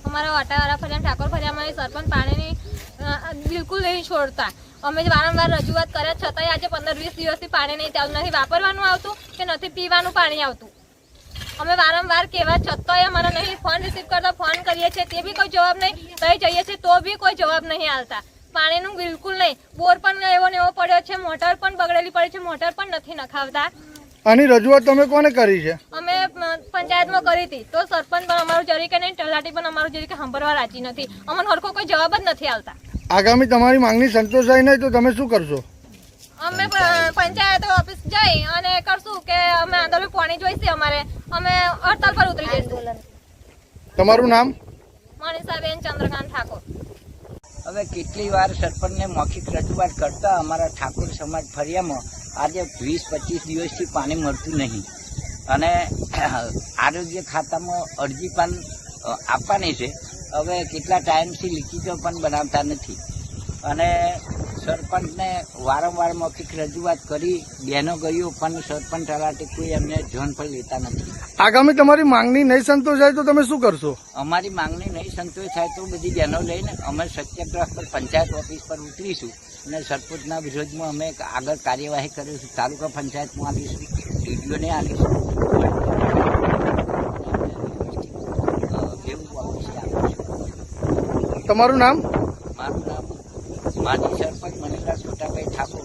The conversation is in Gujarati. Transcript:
અમારા વાટાવાળા ફરિયા ઠાકોર ફરિયામાં સરપંચ પાણીની બિલકુલ નહીં છોડતા. અમે વારંવાર રજૂઆત કર્યા છતાંય આજે 15-20 દિવસથી પાણી નહીં ચાલુ, નથી વાપરવાનું આવતું કે નથી પીવાનું પાણી આવતું. અમે વારંવાર કહેવા છતાંય અમારા નહીં ફોન રિસીવ કરતા, ફોન કરીએ છીએ તે બી કોઈ જવાબ નહીં, તઈ જઈએ છીએ તો બી કોઈ જવાબ નહીં આવતા. પાણીનું બિલકુલ નહીં. બોર પણ એવો ને એવો પડ્યો છે, મોટર પણ બગડેલી પડી છે, મોટર પણ નથી નખાવતા. આની રજૂઆત તમે કોને કરી છે? અમે પંચાયતમાં કરી હતી તો સરપંચ પણ અમારું જરી કે નહીં, તલાટી પણ અમારું જરી કે સાંભળવા રાજી નથી. અમને હરખો કોઈ જવાબ જ નથી આવતા. આગામી તમારી માંગણી સંતોષાય નહીં તો તમે શું કરશો? અમે પંચાયત ઓફિસ જઈ અને કરશું કે અમે આંદોલન પાણી જોઈશે, અમારે અમે હડતાલ પર ઉતરી જઈશું. તમારું નામ? મનીષાબેન ચંદ્રકાંત ઠાકોર. હવે કેટલી વાર સરપંચને મૌખિક રજૂઆત કરતા અમારા ઠાકોર સમાજ ફરિયામાં આજે 20-25 દિવસથી પાણી મળતું નહીં અને આરોગ્ય ખાતામાં અરજી પણ આપવાની છે. હવે કેટલા ટાઈમથી લીકેજો પણ બનાવતા નથી અને સરપંચને વારંવાર મૌખિક રજૂઆત કરી, બહેનો ગયું પણ સરપંચ તલાટી કોઈ એમને ધ્યાન પણ લેતા નથી. આગામી તમારી માંગણી નહીં સંતોષાય તો તમે શું કરશો? અમારી માંગણી નહીં સંતોષ થાય તો બધી બહેનો લઈને અમે સત્યાગ્રહ પર પંચાયત ઓફિસ પર ઉતરીશું અને સરપંચના વિરોધમાં અમે આગળ કાર્યવાહી કરીશું. તાલુકા પંચાયતમાં આવીશું, ડીડીઓને આવીશું, તમારું નામ? મારું નામ માજી સરપંચ મનીષા છોટાભાઈ ઠાકોર.